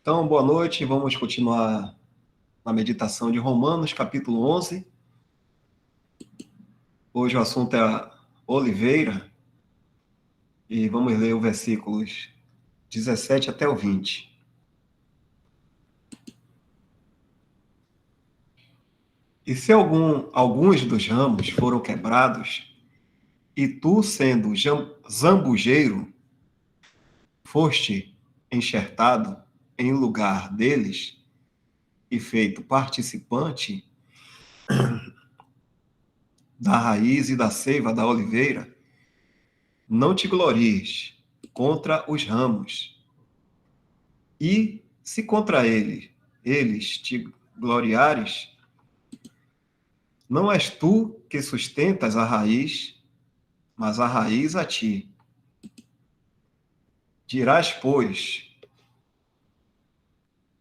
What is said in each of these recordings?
Então, boa noite. Vamos continuar na meditação de Romanos, capítulo 11. Hoje o assunto é a oliveira e vamos ler os versículos 17 até o 20. E se alguns dos ramos foram quebrados, e tu, sendo zambujeiro, foste enxertado em lugar deles e feito participante da raiz e da seiva da oliveira, não te glories contra os ramos. E se contra eles te gloriares, não és tu que sustentas a raiz, mas a raiz a ti. Dirás, pois,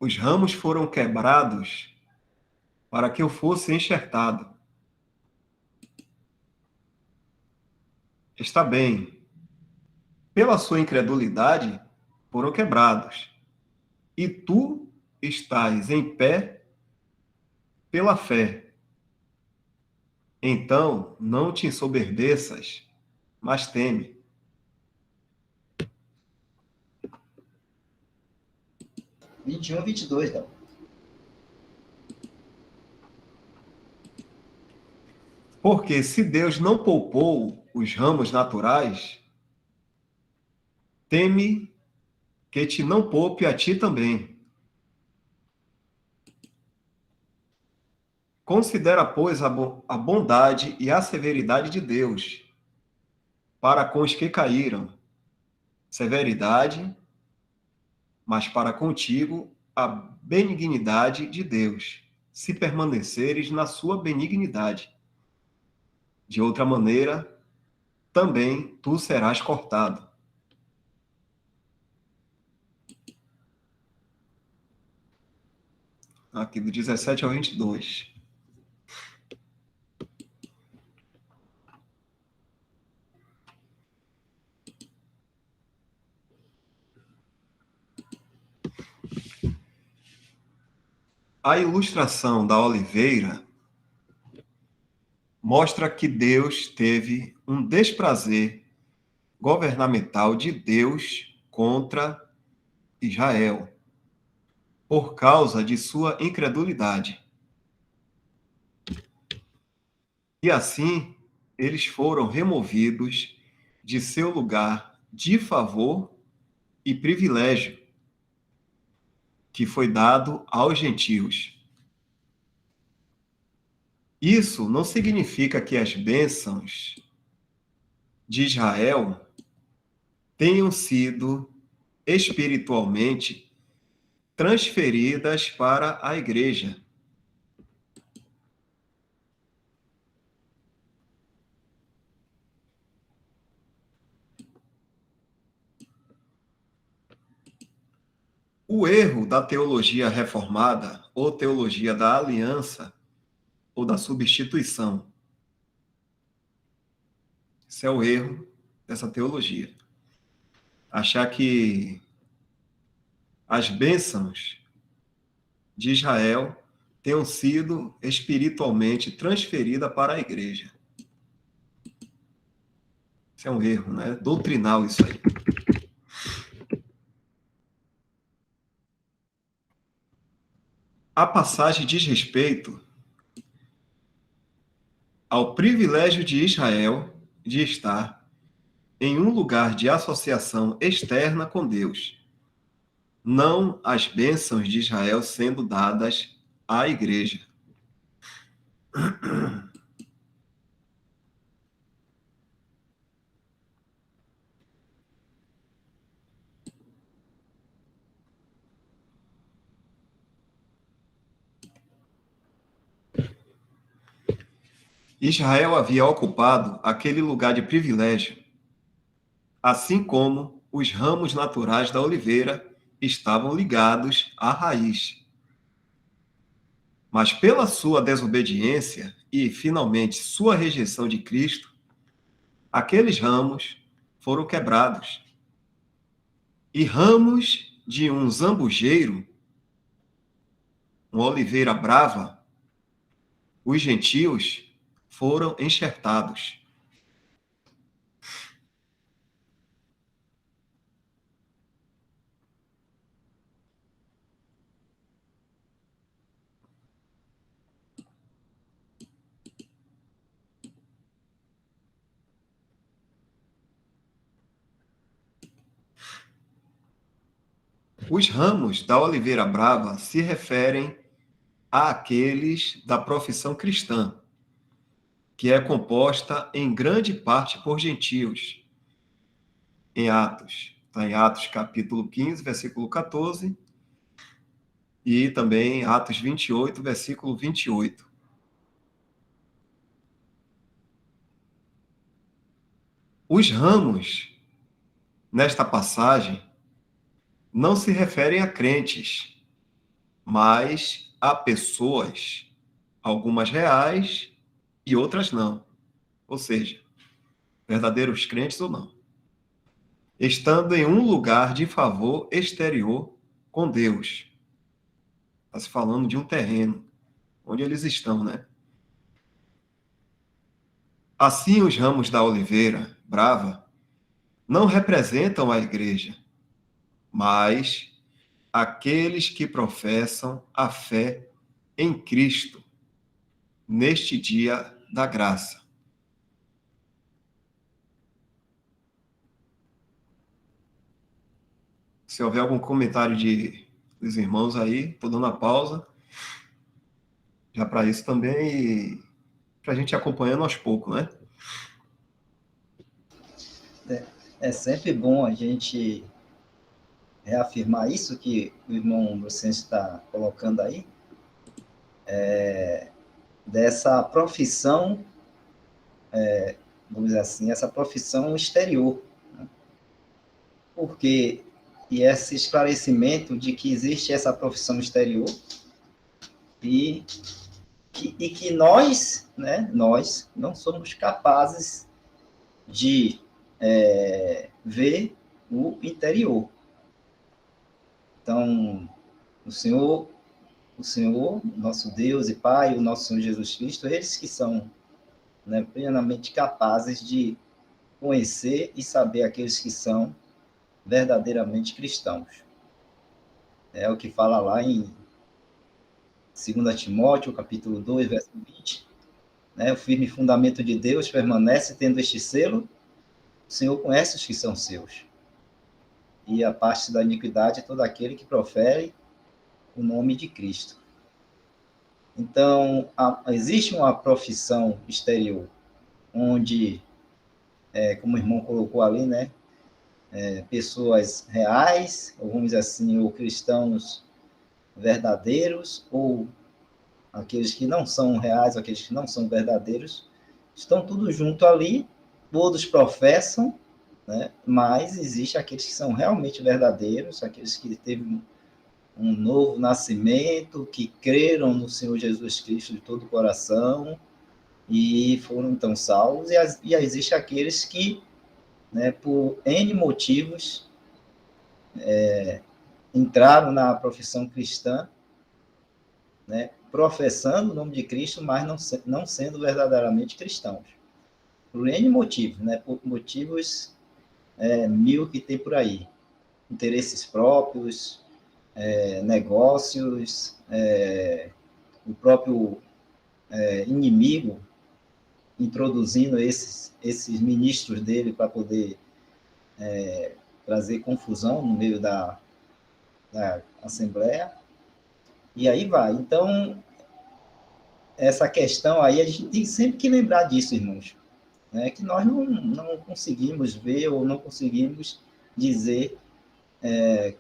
os ramos foram quebrados para que eu fosse enxertado. Está bem, pela sua incredulidade foram quebrados, e tu estás em pé pela fé. Então não te ensoberbeças, mas teme. – 21 a 22, Léo. Porque se Deus não poupou os ramos naturais, teme que te não poupe a ti também. Considera, pois, a bondade e a severidade de Deus para com os que caíram. Severidade, mas para contigo a benignidade de Deus, se permaneceres na sua benignidade. De outra maneira, também tu serás cortado. Aqui do 17 ao 22. A ilustração da oliveira mostra que Deus teve um desprazer governamental de Deus contra Israel, por causa de sua incredulidade. E assim, eles foram removidos de seu lugar de favor e privilégio que foi dado aos gentios. Isso não significa que as bênçãos de Israel tenham sido espiritualmente transferidas para a igreja. O erro da teologia reformada, ou teologia da aliança, ou da substituição. Esse é o erro dessa teologia. Achar que as bênçãos de Israel tenham sido espiritualmente transferidas para a igreja. Isso é um erro, né? Doutrinal isso aí. A passagem diz respeito ao privilégio de Israel de estar em um lugar de associação externa com Deus, não as bênçãos de Israel sendo dadas à igreja. Israel havia ocupado aquele lugar de privilégio, assim como os ramos naturais da oliveira estavam ligados à raiz. Mas pela sua desobediência e, finalmente, sua rejeição de Cristo, aqueles ramos foram quebrados. E ramos de um zambujeiro uma oliveira brava, os gentios foram enxertados. Os ramos da oliveira brava se referem àqueles da profissão cristã, que é composta em grande parte por gentios. Em Atos, está em Atos capítulo 15, versículo 14, e também Atos 28, versículo 28. Os ramos, nesta passagem, não se referem a crentes, mas a pessoas, algumas reais e outras não. Ou seja, verdadeiros crentes ou não. Estando em um lugar de favor exterior com Deus. Está se falando de um terreno, onde eles estão, né? Assim, os ramos da oliveira brava não representam a igreja, mas aqueles que professam a fé em Cristo neste dia da graça. Se houver algum comentário dos irmãos aí, estou dando a pausa, já para isso também, e para a gente ir acompanhando aos poucos, né? É sempre bom a gente reafirmar isso que o irmão Lucêncio está colocando aí, dessa profissão, vamos dizer assim, essa profissão exterior. Né? Porque, e esse esclarecimento de que existe essa profissão exterior e que nós, né, nós não somos capazes de ver o interior. Então, o Senhor, nosso Deus e Pai, o nosso Senhor Jesus Cristo, eles que são, né, plenamente capazes de conhecer e saber aqueles que são verdadeiramente cristãos. É o que fala lá em 2 Timóteo, capítulo 2, verso 20. Né, o firme fundamento de Deus permanece tendo este selo: o Senhor conhece os que são seus. E a parte da iniquidade é todo aquele que profere o nome de Cristo. Então, existe uma profissão exterior, onde, como o irmão colocou ali, né, pessoas reais, ou vamos dizer assim, ou cristãos verdadeiros, ou aqueles que não são reais, aqueles que não são verdadeiros, estão tudo junto ali, todos professam, né, mas existe aqueles que são realmente verdadeiros, aqueles que teve um novo nascimento, que creram no Senhor Jesus Cristo de todo o coração e foram então salvos, e existe aqueles que, né, por N motivos, entraram na profissão cristã, né, professando o nome de Cristo, mas não sendo verdadeiramente cristãos. Por N motivos, né, por motivos mil que tem por aí. Interesses próprios, negócios, o próprio inimigo introduzindo esses ministros dele para poder trazer confusão no meio da Assembleia, e aí vai. Então, essa questão aí, a gente tem sempre que lembrar disso, irmãos, né? Que nós não conseguimos ver ou não conseguimos dizer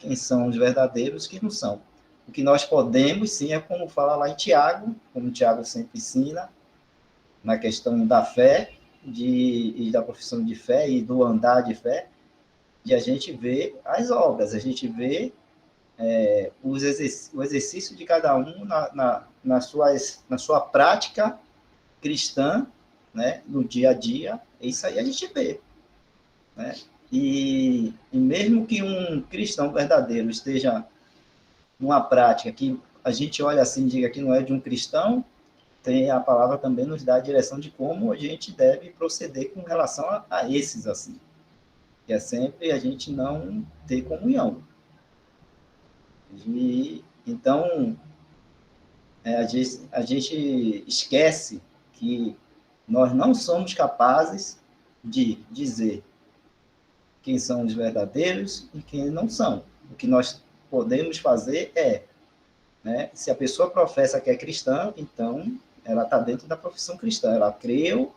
quem são os verdadeiros, que não são. O que nós podemos, sim, é como fala lá em Tiago, como Tiago sempre ensina, na questão da fé, e da profissão de fé e do andar de fé, de a gente ver as obras, a gente vê o exercício de cada um na sua prática cristã, né, no dia a dia, isso aí a gente vê. Né? E mesmo que um cristão verdadeiro esteja numa prática que a gente olha assim, diga que não é de um cristão, tem a palavra também nos dá a direção de como a gente deve proceder com relação a esses, assim. Que é sempre a gente não ter comunhão. E, então, a gente esquece que nós não somos capazes de dizer quem são os verdadeiros e quem não são. O que nós podemos fazer é, né, se a pessoa professa que é cristã, então ela está dentro da profissão cristã. Ela creu,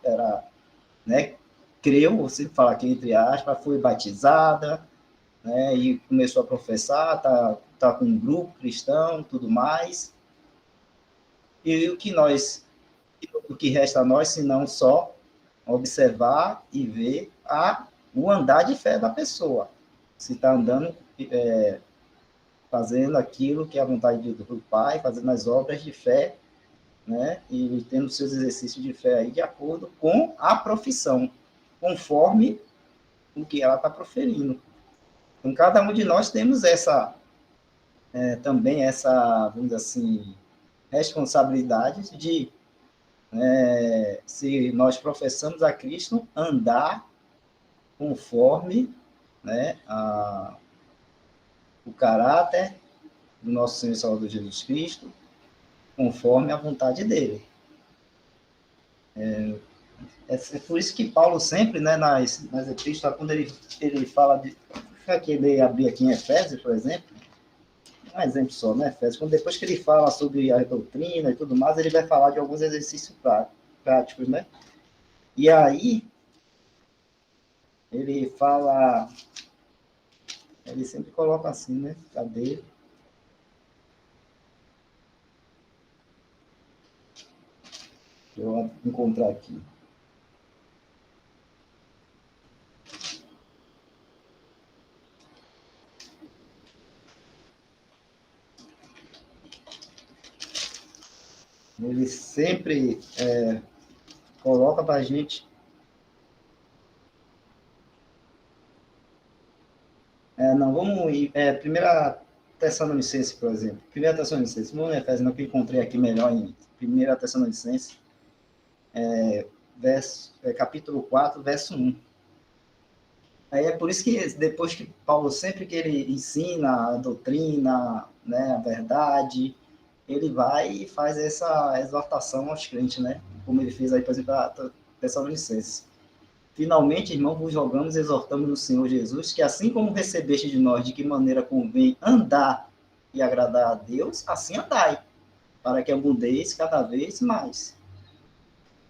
né, creu, você fala aqui entre aspas, foi batizada, né, e começou a professar, tá com um grupo cristão, tudo mais. E o que resta a nós, se não só observar e ver o andar de fé da pessoa. Se está andando, fazendo aquilo que é a vontade do Pai, fazendo as obras de fé, né? E tendo seus exercícios de fé aí de acordo com a profissão, conforme o que ela está proferindo. Então, cada um de nós temos também essa, vamos dizer assim, responsabilidade de, se nós professamos a Cristo, andar conforme, né, o caráter do nosso Senhor e Salvador Jesus Cristo, conforme a vontade dele. É por isso que Paulo sempre, né, nas epístolas, quando ele fala de... Aqui ele abrir aqui em Efésios, por exemplo, um exemplo só, né, Efésios, depois que ele fala sobre a doutrina e tudo mais, ele vai falar de alguns exercícios práticos, né? E aí, ele fala... Ele sempre coloca assim, né? Cadê? Deixa eu encontrar aqui. Ele sempre coloca para a gente... não, vamos... primeira Tessalonicenses, por exemplo. Primeira Tessalonicenses. Vamos em Efésios, não, que eu encontrei aqui melhor em Primeira Tessalonicenses, capítulo 4, verso 1. Aí é por isso que depois que Paulo, sempre que ele ensina a doutrina, né, a verdade, ele vai e faz essa exortação aos crentes, né? Como ele fez aí, por exemplo, a Tessalonicenses. Finalmente, irmão, vos rogamos e exortamos no Senhor Jesus, que assim como recebeste de nós de que maneira convém andar e agradar a Deus, assim andai, para que abundeis cada vez mais.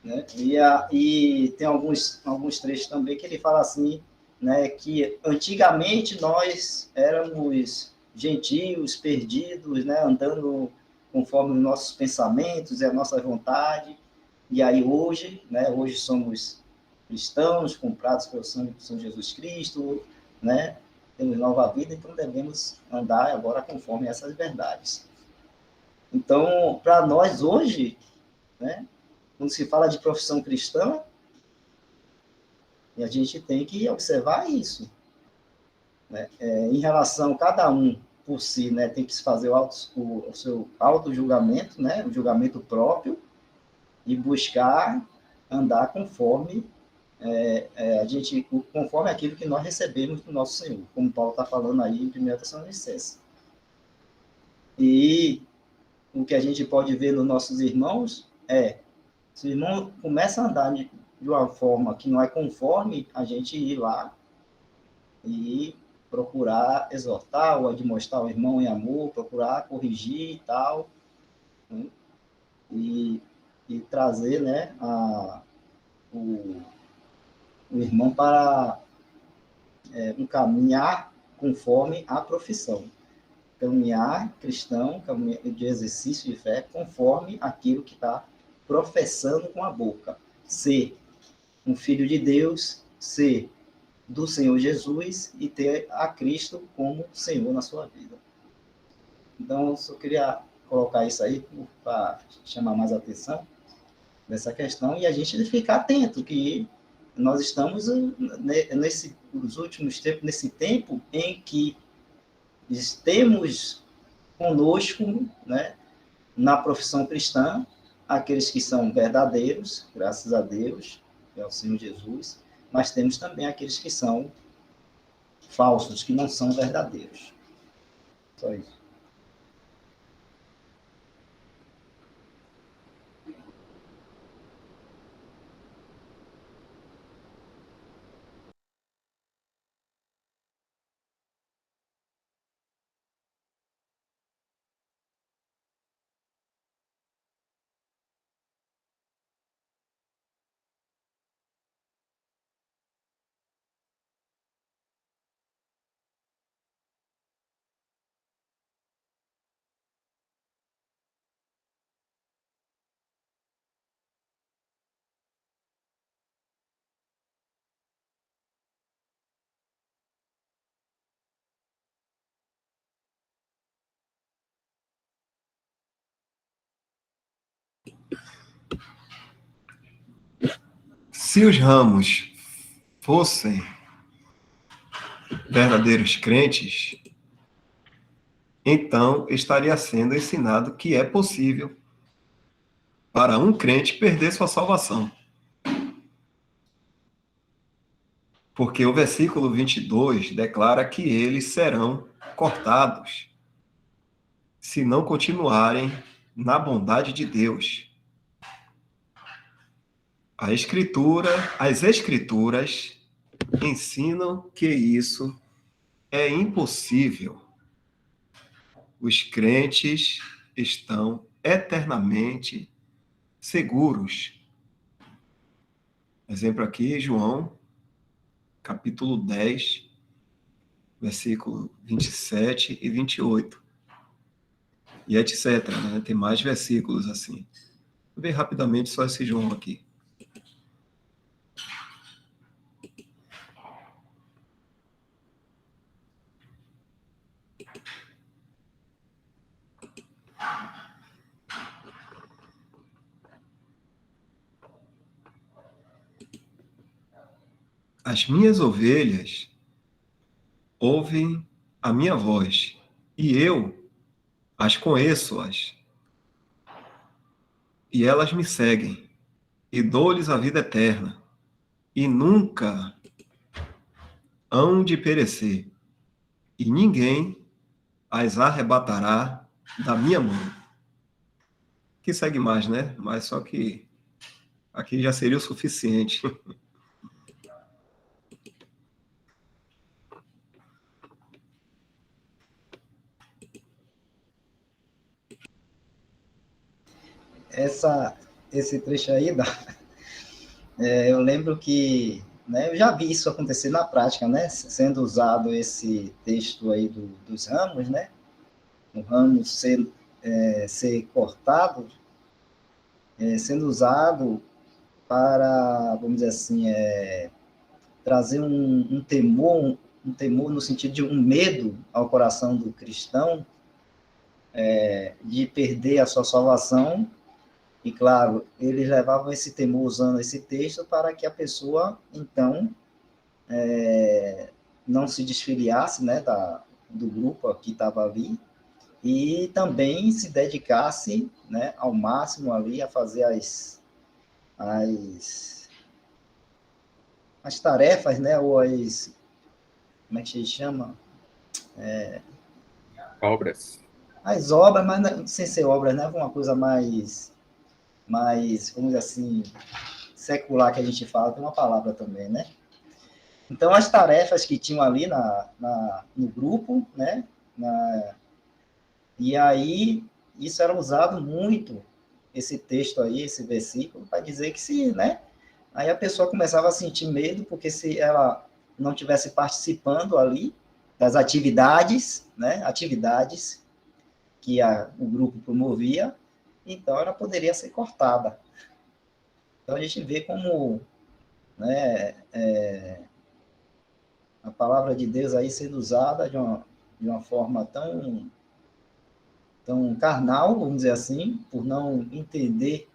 Né? E tem alguns trechos também que ele fala assim, né, que antigamente nós éramos gentios, perdidos, né, andando conforme os nossos pensamentos e a nossa vontade, e aí hoje, né, hoje somos cristãos, comprados pelo sangue do Senhor Jesus Cristo, né, temos nova vida, então devemos andar agora conforme essas verdades. Então, para nós hoje, né, quando se fala de profissão cristã, a gente tem que observar isso. Né? Em relação a cada um por si, né, tem que se fazer o seu auto-julgamento, né, o julgamento próprio, e buscar andar conforme conforme aquilo que nós recebemos do nosso Senhor, como Paulo está falando aí em 1 Tessalonicenses. E o que a gente pode ver nos nossos irmãos se o irmão começa a andar de uma forma que não é conforme, a gente ir lá e procurar exortar ou admoestar o irmão em amor, procurar corrigir e tal, né? e trazer, né, o irmão para um caminhar conforme a profissão. Caminhar cristão, caminhar de exercício de fé, conforme aquilo que está professando com a boca. Ser um filho de Deus, ser do Senhor Jesus e ter a Cristo como Senhor na sua vida. Então, eu só queria colocar isso aí para chamar mais atenção dessa questão e a gente ficar atento que nós estamos nos últimos tempos, nesse tempo em que temos conosco, né, na profissão cristã, aqueles que são verdadeiros, graças a Deus, é o Senhor Jesus, mas temos também aqueles que são falsos, que não são verdadeiros. Só isso. Se os ramos fossem verdadeiros crentes, então estaria sendo ensinado que é possível para um crente perder sua salvação. Porque o versículo 22 declara que eles serão cortados se não continuarem na bondade de Deus. As escrituras ensinam que isso é impossível. Os crentes estão eternamente seguros. Exemplo aqui, João, capítulo 10, versículo 27 e 28. E etc. Né? Tem mais versículos assim. Vou ver rapidamente só esse João aqui. As minhas ovelhas ouvem a minha voz, e eu as conheço-as, e elas me seguem, e dou-lhes a vida eterna, e nunca hão de perecer, e ninguém as arrebatará da minha mão. Que segue mais, né? Mas só que aqui já seria o suficiente. Esse trecho aí, eu lembro que, né, eu já vi isso acontecer na prática, né, sendo usado esse texto aí dos ramos, né, o ramo ser cortado, sendo usado para, vamos dizer assim, trazer um temor no sentido de um medo ao coração do cristão, de perder a sua salvação. E, claro, eles levavam esse temor usando esse texto para que a pessoa, então, não se desfiliasse, né, do grupo que estava ali, e também se dedicasse, né, ao máximo ali a fazer as, as tarefas, né, ou como é que se chama? Obras. As obras, mas não, sem ser obras, né, uma coisa vamos dizer assim, secular que a gente fala, tem uma palavra também, né? Então, as tarefas que tinham ali no grupo, né? E aí, isso era usado muito, esse texto aí, esse versículo, para dizer que se, né? Aí a pessoa começava a sentir medo, porque se ela não tivesse participando ali das atividades, né? Atividades que o grupo promovia, então ela poderia ser cortada. Então, a gente vê como, né, a palavra de Deus aí sendo usada de uma forma tão carnal, vamos dizer assim, por não entender,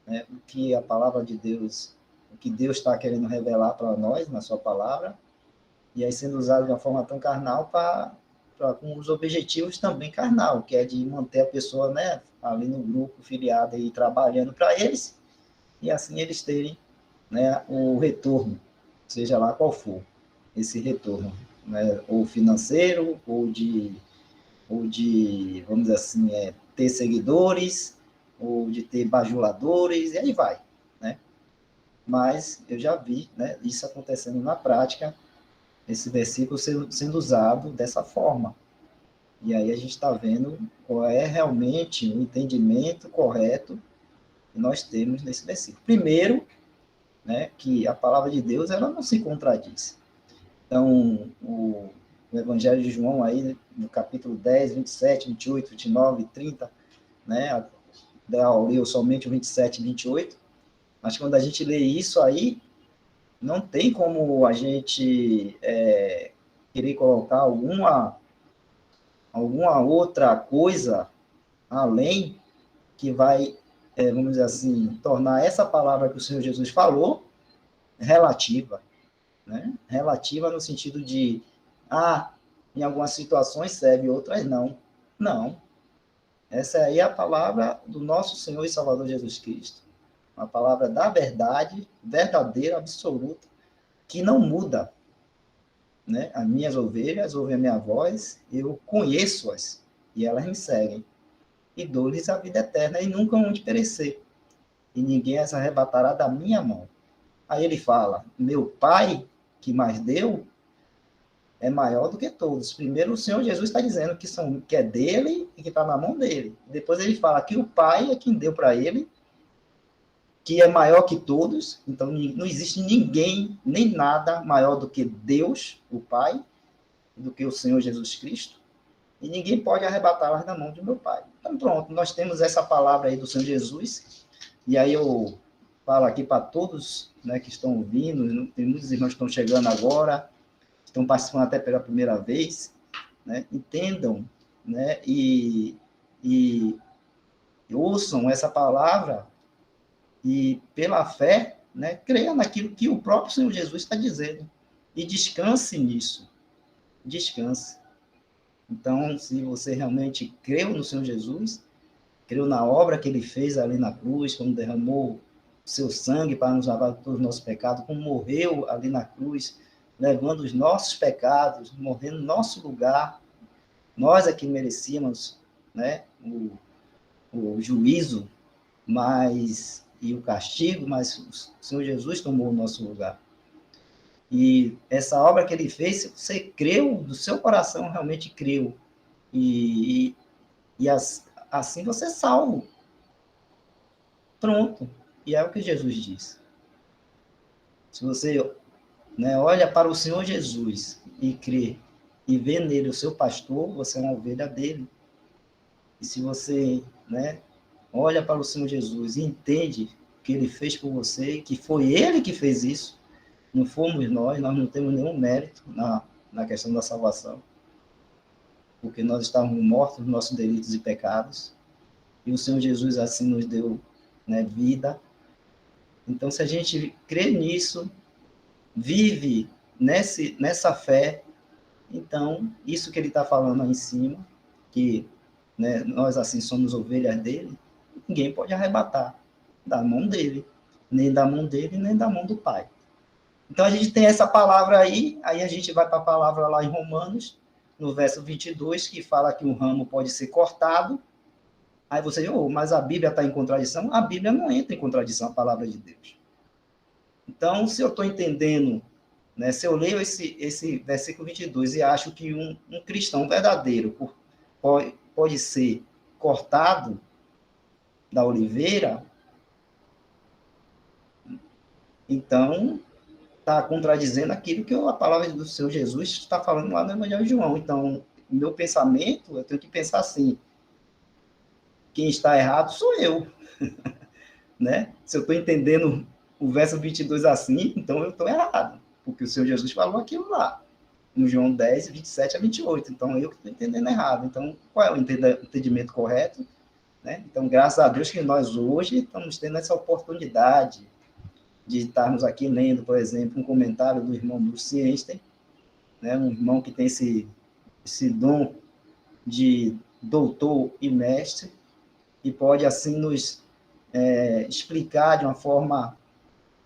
né, o que a palavra de Deus, o que Deus está querendo revelar para nós na sua palavra, e aí sendo usado de uma forma tão carnal para com os objetivos também carnal, que é de manter a pessoa, né, ali no grupo filiado e trabalhando para eles, e assim eles terem, né, o retorno, seja lá qual for esse retorno, né, ou financeiro, ou de, vamos dizer assim, ter seguidores, ou de ter bajuladores, e aí vai, né? Mas eu já vi, né, isso acontecendo na prática, esse versículo sendo usado dessa forma. E aí a gente está vendo qual é realmente o entendimento correto que nós temos nesse versículo. Primeiro, né, que a palavra de Deus ela não se contradiz. Então, o Evangelho de João, aí, no capítulo 10, 27, 28, 29, 30, né, leu somente o 27 e 28, mas quando a gente lê isso aí, não tem como a gente querer colocar alguma outra coisa além que vai, vamos dizer assim, tornar essa palavra que o Senhor Jesus falou relativa, né? Relativa no sentido de, em algumas situações serve, outras não. Não. Essa aí é a palavra do nosso Senhor e Salvador Jesus Cristo. Uma palavra da verdade, verdadeira, absoluta, que não muda, né? As minhas ovelhas ouvem a minha voz, eu conheço-as e elas me seguem. E dou-lhes a vida eterna e nunca hão de perecer. E ninguém as arrebatará da minha mão. Aí ele fala, meu Pai, que mais deu, é maior do que todos. Primeiro, o Senhor Jesus está dizendo que é dele e que está na mão dele. Depois ele fala que o Pai é quem deu para ele, que é maior que todos. Então, não existe ninguém, nem nada maior do que Deus, o Pai, do que o Senhor Jesus Cristo. E ninguém pode arrebatá-las da mão do meu Pai. Então, pronto, nós temos essa palavra aí do Senhor Jesus. E aí eu falo aqui para todos, né, que estão ouvindo, tem muitos irmãos que estão chegando agora, estão participando até pela primeira vez, né, entendam, né, e ouçam essa palavra e, pela fé, né, creia naquilo que o próprio Senhor Jesus está dizendo e descanse nisso, descanse. Então, se você realmente creu no Senhor Jesus, creu na obra que ele fez ali na cruz, quando derramou o seu sangue para nos lavar de todos os nossos pecados, como morreu ali na cruz, levando os nossos pecados, morrendo no nosso lugar, nós é que merecíamos, né, o juízo e o castigo, mas o Senhor Jesus tomou o nosso lugar. E essa obra que ele fez, se você creu, do seu coração realmente creu, e assim você é salvo. Pronto. E é o que Jesus diz. Se você, né, olha para o Senhor Jesus e crê, e vê nele o seu pastor, você é uma ovelha dele. E se você, né, olha para o Senhor Jesus e entende o que ele fez por você, que foi ele que fez isso, não fomos nós não temos nenhum mérito na questão da salvação, porque nós estávamos mortos nos nossos delitos e pecados, e o Senhor Jesus assim nos deu, né, vida. Então, se a gente crê nisso, vive nessa fé, então, isso que ele está falando aí em cima, que, né, nós assim somos ovelhas dele, ninguém pode arrebatar da mão dele, nem da mão dele, nem da mão do Pai. Então, a gente tem essa palavra aí a gente vai para a palavra lá em Romanos, no verso 22, que fala que um ramo pode ser cortado. Aí você diz, mas a Bíblia está em contradição? A Bíblia não entra em contradição, a palavra de Deus. Então, se eu estou entendendo, né, se eu leio esse versículo 22 e acho que um cristão verdadeiro pode ser cortado da oliveira, então está contradizendo aquilo que a palavra do Senhor Jesus está falando lá no Evangelho de João. Então, o meu pensamento, eu tenho que pensar assim, quem está errado sou eu. Né? Se eu estou entendendo o verso 22 assim, então eu estou errado, porque o Senhor Jesus falou aquilo lá, no João 10, 27 a 28, então eu que estou entendendo errado. Então, qual é o entendimento correto? Né? Então, graças a Deus que nós hoje estamos tendo essa oportunidade de estarmos aqui lendo, por exemplo, um comentário do irmão Bruce Einstein, né? Um irmão que tem esse dom de doutor e mestre, e pode, assim, nos explicar de uma forma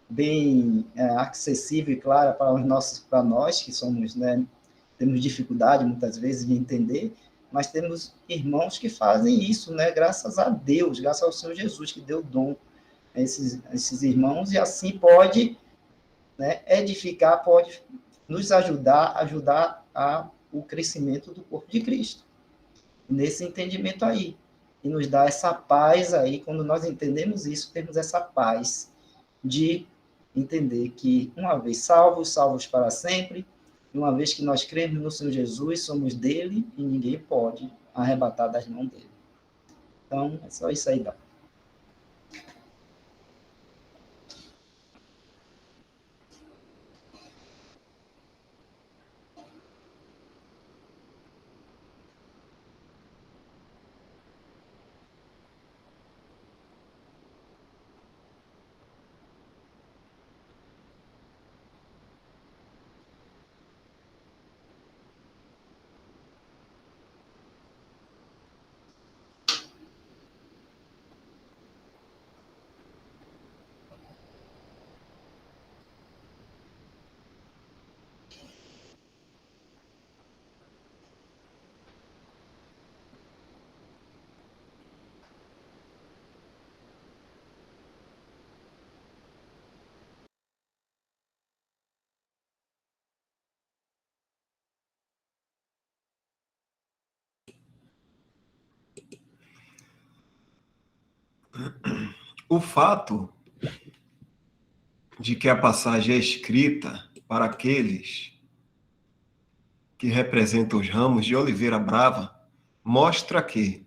bem acessível e clara para nós, que somos, né, temos dificuldade, muitas vezes, de entender, mas temos irmãos que fazem isso, né, graças a Deus, graças ao Senhor Jesus, que deu dom a esses irmãos, e assim pode, né, edificar, pode nos ajudar o crescimento do corpo de Cristo, nesse entendimento aí, e nos dá essa paz aí, quando nós entendemos isso, temos essa paz de entender que, uma vez salvos, salvos para sempre, e uma vez que nós cremos no Senhor Jesus, somos dele e ninguém pode arrebatar das mãos dele. Então, é só isso aí, Dá. O fato de que a passagem é escrita para aqueles que representam os ramos de oliveira brava mostra que,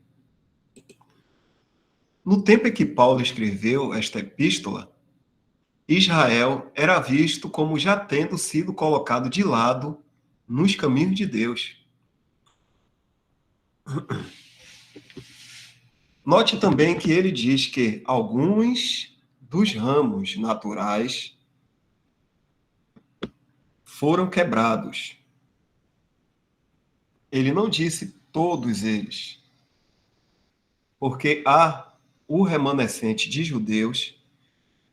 no tempo em que Paulo escreveu esta epístola, Israel era visto como já tendo sido colocado de lado nos caminhos de Deus. Note também que ele diz que alguns dos ramos naturais foram quebrados. Ele não disse todos eles, porque há o remanescente de judeus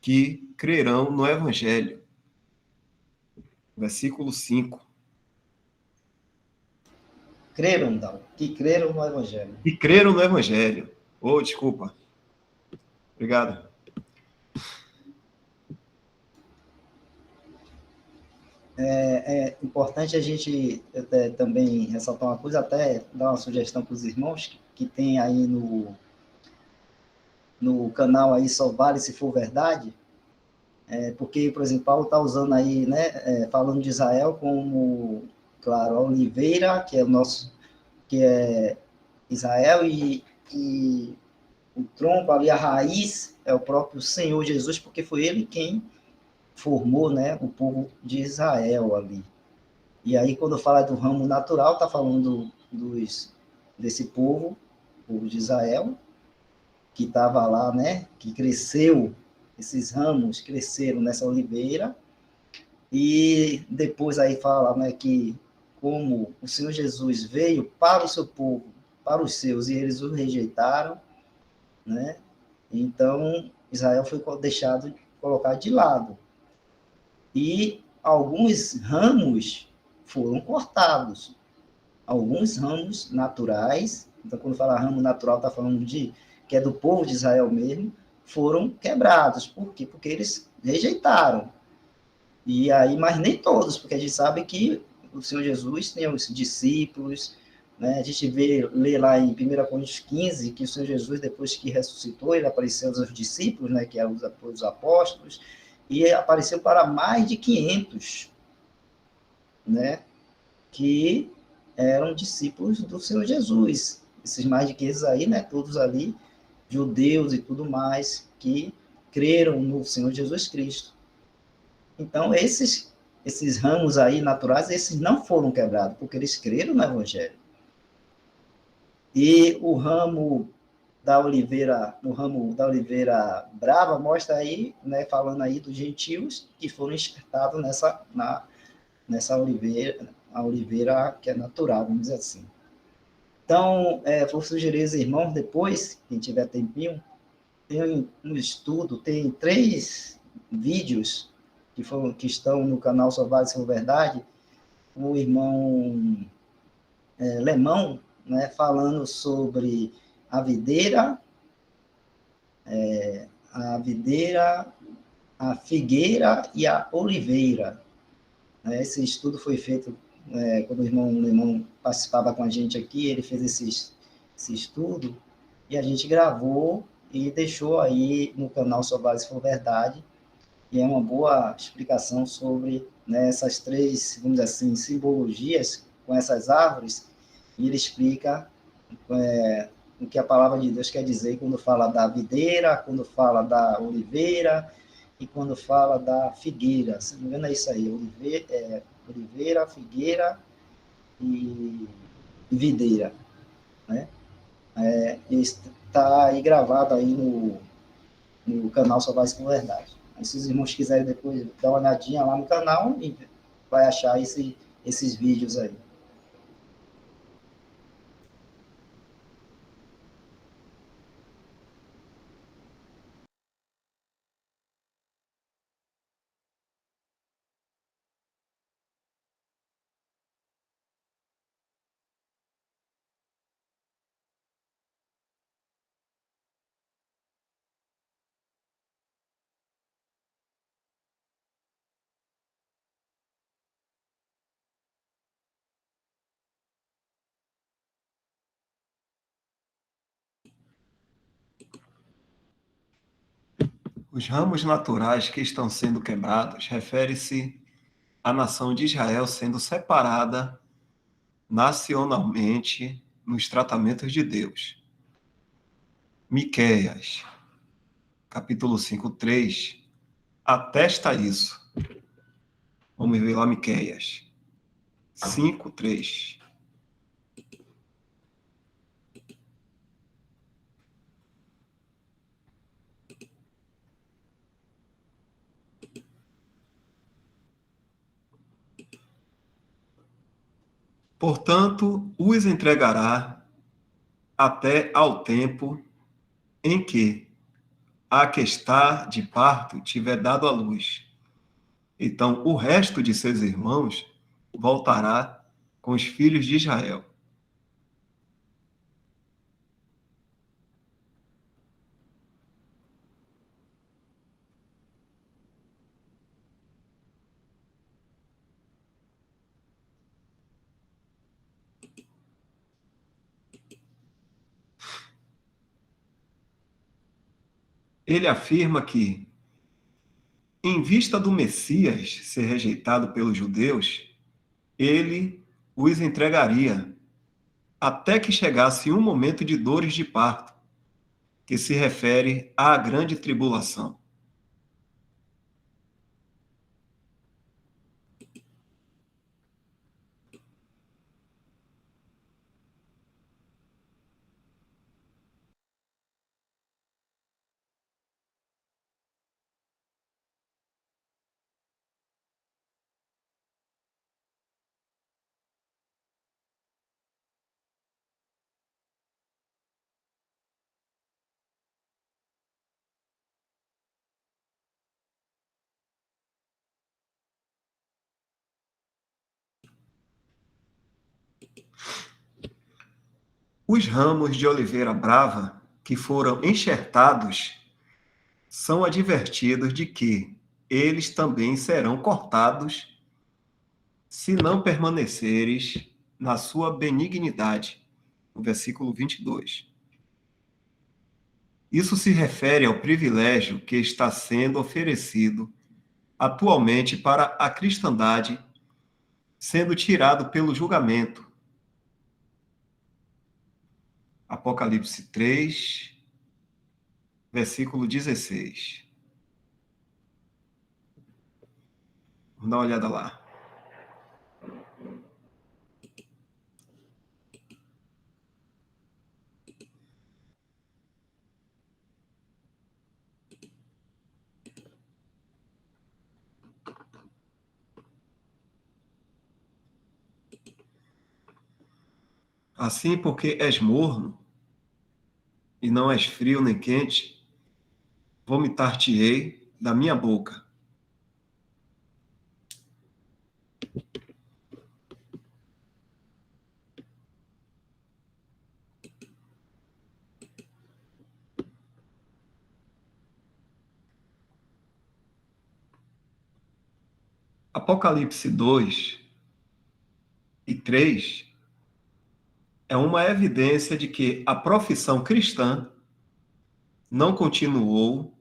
que crerão no Evangelho. Versículo 5. Creram, Dal, que creram no Evangelho. E creram no Evangelho. Oh, desculpa. Obrigado. É importante a gente também ressaltar uma coisa, até dar uma sugestão para os irmãos que tem aí no canal aí Só Vale Se For Verdade, porque, por exemplo, Paulo está usando aí, né, falando de Israel como, claro, a oliveira, que é Israel, e o tronco ali, a raiz, é o próprio Senhor Jesus, porque foi ele quem formou, né, o povo de Israel ali. E aí, quando fala do ramo natural, está falando desse povo de Israel, que estava lá, né, que cresceu, esses ramos cresceram nessa oliveira, e depois aí fala, né, que como o Senhor Jesus veio para o seu povo, para os seus, e eles o rejeitaram, né, então Israel foi deixado, colocado de lado. E alguns ramos foram cortados, alguns ramos naturais, então quando fala ramo natural, está falando que é do povo de Israel mesmo, foram quebrados. Por quê? Porque eles rejeitaram. E aí, mas nem todos, porque a gente sabe que o Senhor Jesus tem os discípulos, né? A gente lê lá em 1 Coríntios 15, que o Senhor Jesus, depois que ressuscitou, ele apareceu aos discípulos, né, que eram os apóstolos, e apareceu para mais de 500, né, que eram discípulos do Senhor Jesus. Esses mais de 500 aí, né, todos ali, judeus e tudo mais, que creram no Senhor Jesus Cristo. Então, esses ramos aí naturais, esses não foram quebrados, porque eles creram no Evangelho. E o ramo da oliveira brava mostra aí, né, falando aí dos gentios que foram enxertados nessa oliveira, a oliveira que é natural, vamos dizer assim. Então, vou sugerir aos irmãos depois, quem tiver tempinho, tem um estudo, tem 3 vídeos que estão no canal Só Vale Sua Verdade, o irmão Lemão, né, falando sobre a videira, a videira, a figueira e a oliveira. Esse estudo foi feito quando o irmão Lemão participava com a gente aqui, ele fez esse estudo e a gente gravou e deixou aí no canal Só Vale Se For Verdade, e é uma boa explicação sobre, né, essas 3, vamos dizer assim, simbologias com essas árvores, e ele explica o que a palavra de Deus quer dizer quando fala da videira, quando fala da oliveira e quando fala da figueira. Se não me engano é isso aí, oliveira, figueira e videira, né? Está aí gravado aí no canal Só Vai Com Verdade. Aí, se os irmãos quiserem depois dar uma olhadinha lá no canal, vai achar esses vídeos aí. Os ramos naturais que estão sendo quebrados refere-se à nação de Israel sendo separada nacionalmente nos tratamentos de Deus. Miqueias, capítulo 5:3, atesta isso. Vamos ver lá Miqueias 5:3. Portanto, os entregará até ao tempo em que a que está de parto tiver dado à luz. Então, o resto de seus irmãos voltará com os filhos de Israel. Ele afirma que, em vista do Messias ser rejeitado pelos judeus, ele os entregaria até que chegasse um momento de dores de parto, que se refere à grande tribulação. Os ramos de oliveira brava que foram enxertados são advertidos de que eles também serão cortados se não permaneceres na sua benignidade. No versículo 22. Isso se refere ao privilégio que está sendo oferecido atualmente para a cristandade, sendo tirado pelo julgamento. Apocalipse 3, versículo 16. Vamos dar uma olhada lá. Assim, porque és morno, e não és frio nem quente, vomitar-te-ei da minha boca. Apocalipse 2 e 3 é uma evidência de que a profissão cristã não continuou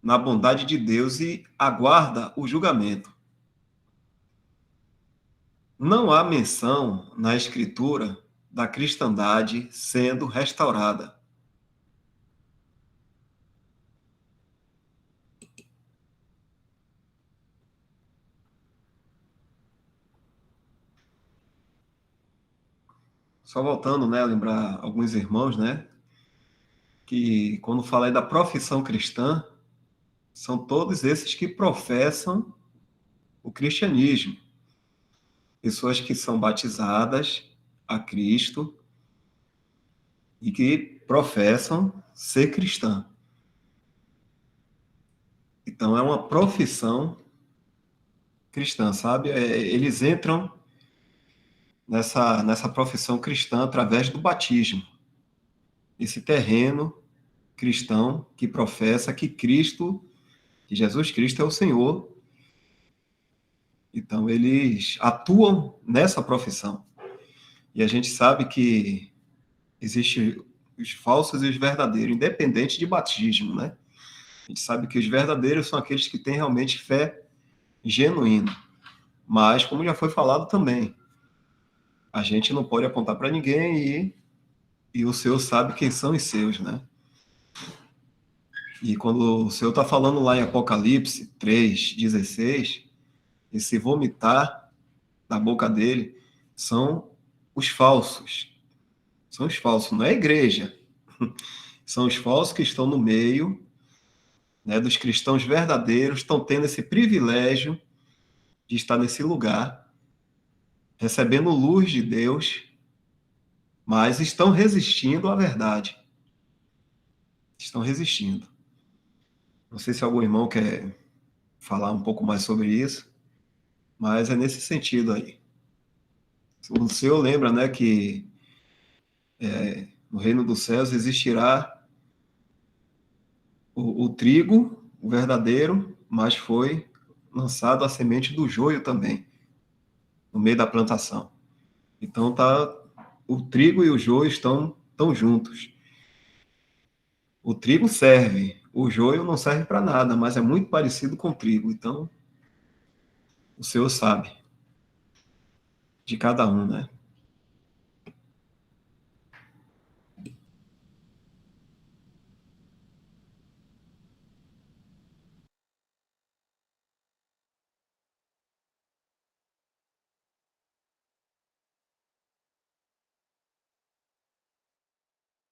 na bondade de Deus e aguarda o julgamento. Não há menção na Escritura da cristandade sendo restaurada. Só voltando, né, a lembrar alguns irmãos, né, que quando falei da profissão cristã, são todos esses que professam o cristianismo. Pessoas que são batizadas a Cristo e que professam ser cristã. Então, é uma profissão cristã, sabe? Eles entram nessa profissão cristã através do batismo. Esse terreno cristão que professa que Cristo, que Jesus Cristo é o Senhor. Então, eles atuam nessa profissão. E a gente sabe que existe os falsos e os verdadeiros, independente de batismo, né? A gente sabe que os verdadeiros são aqueles que têm realmente fé genuína. Mas, como já foi falado também, a gente não pode apontar para ninguém e o Senhor sabe quem são os seus, né? E quando o Senhor está falando lá em Apocalipse 3:16, esse vomitar da boca dele são os falsos. São os falsos, não é a igreja. São os falsos que estão no meio, né, dos cristãos verdadeiros, estão tendo esse privilégio de estar nesse lugar, recebendo luz de Deus, mas estão resistindo à verdade. Estão resistindo. Não sei se algum irmão quer falar um pouco mais sobre isso, mas é nesse sentido aí. O Senhor lembra, né, que no reino dos céus existirá o trigo, o verdadeiro, mas foi lançado a semente do joio também, no meio da plantação. Então o trigo e o joio estão juntos. O trigo serve, o joio não serve para nada, mas é muito parecido com o trigo. Então, o Senhor sabe de cada um, né?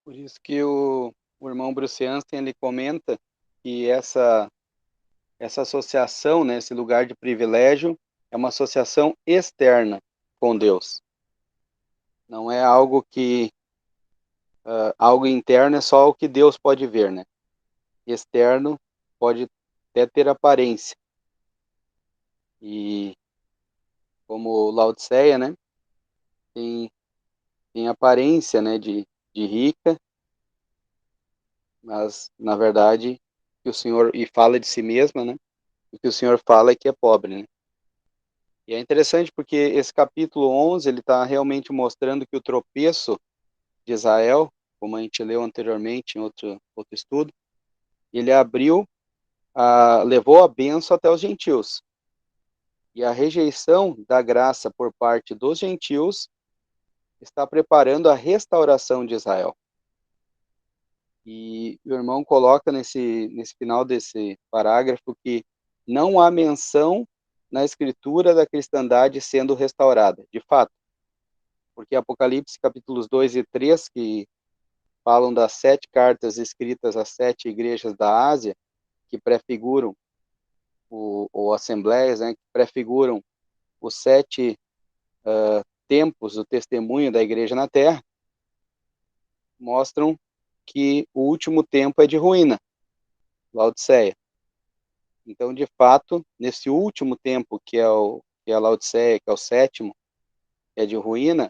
Por isso que o irmão Bruce Anstey, ele comenta que essa associação, né, esse lugar de privilégio, é uma associação externa com Deus. Não é algo algo interno é só o que Deus pode ver, né? Externo pode até ter aparência. E como Laodiceia, né, tem aparência, né, de rica, mas na verdade que o Senhor e fala de si mesma, né? O que o Senhor fala é que é pobre, né? E é interessante porque esse capítulo 11, ele está realmente mostrando que o tropeço de Israel, como a gente leu anteriormente em outro estudo, ele levou a bênção até os gentios. E a rejeição da graça por parte dos gentios está preparando a restauração de Israel. E o irmão coloca nesse final desse parágrafo que não há menção na escritura da cristandade sendo restaurada, de fato, porque Apocalipse capítulos 2 e 3, que falam das 7 cartas escritas às 7 igrejas da Ásia, que prefiguram, ou assembleias, né, que prefiguram os 7 tempos do testemunho da igreja na terra, mostram que o último tempo é de ruína, Laodiceia. Então, de fato, nesse último tempo, que é a Laodiceia, que é o sétimo, que é de ruína,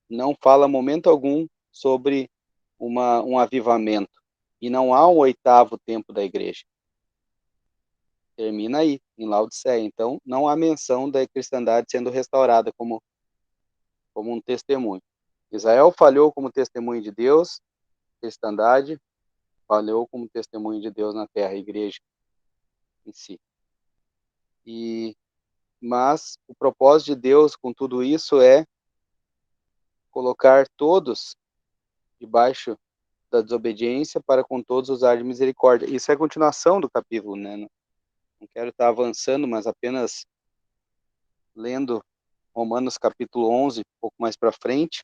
não fala momento algum sobre um avivamento. E não há um oitavo tempo da igreja. Termina aí, em Laodiceia. Então, não há menção da cristandade sendo restaurada como um testemunho. Israel falhou como testemunho de Deus, cristandade falhou como testemunho de Deus na terra, a igreja em si. Mas o propósito de Deus com tudo isso é colocar todos debaixo da desobediência para com todos usar de misericórdia. Isso é a continuação do capítulo, né? Não quero estar avançando, mas apenas lendo Romanos capítulo 11, um pouco mais para frente.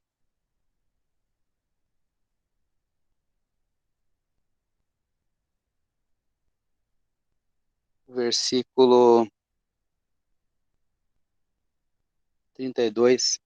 Versículo 32.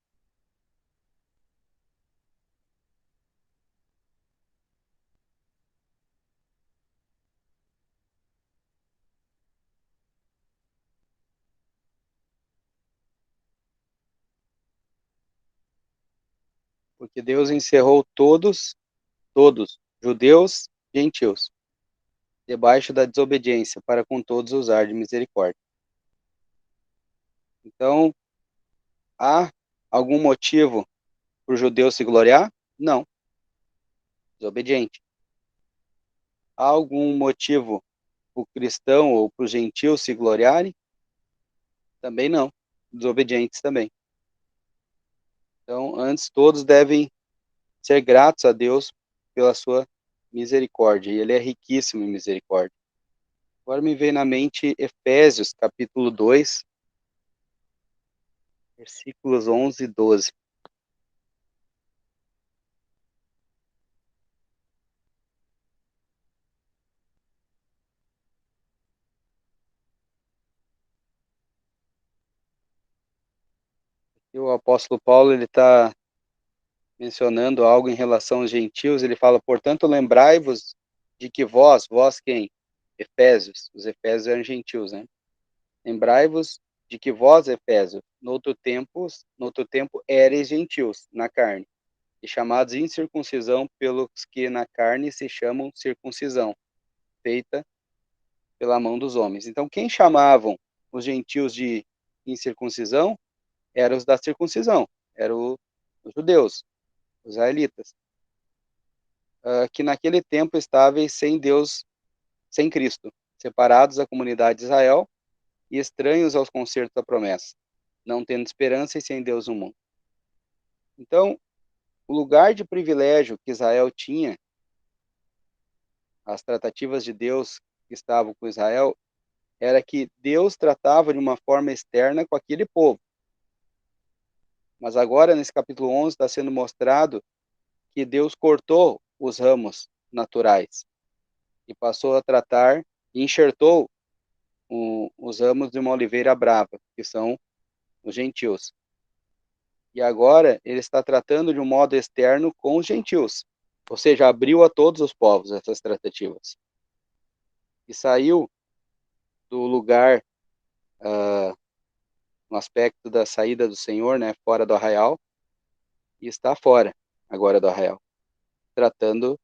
Porque Deus encerrou todos, judeus, gentios, debaixo da desobediência, para com todos usar de misericórdia. Então, há algum motivo para o judeu se gloriar? Não. Desobediente. Há algum motivo para o cristão ou para os gentios se gloriarem? Também não. Desobedientes também. Então, antes, todos devem ser gratos a Deus pela sua misericórdia. E Ele é riquíssimo em misericórdia. Agora me vem na mente Efésios, capítulo 2, versículos 11 e 12. E o apóstolo Paulo, ele está mencionando algo em relação aos gentios. Ele fala, portanto, lembrai-vos de que vós quem? Efésios. Os efésios eram gentios, né? Lembrai-vos de que vós, Efésios, no outro tempo éreis gentios na carne, e chamados incircuncisão pelos que na carne se chamam circuncisão, feita pela mão dos homens. Então, quem chamavam os gentios de incircuncisão eram os da circuncisão, eram os judeus, os israelitas, que naquele tempo estavam sem Deus, sem Cristo, separados da comunidade de Israel e estranhos aos concertos da promessa, não tendo esperança e sem Deus no mundo. Então, o lugar de privilégio que Israel tinha, as tratativas de Deus que estavam com Israel, era que Deus tratava de uma forma externa com aquele povo. Mas agora, nesse capítulo 11, está sendo mostrado que Deus cortou os ramos naturais e passou a tratar e enxertou os ramos de uma oliveira brava, que são os gentios. E agora ele está tratando de um modo externo com os gentios, ou seja, abriu a todos os povos essas tratativas. E saiu do lugar, no aspecto da saída do Senhor, né, fora do arraial, e está fora agora do arraial, tratando,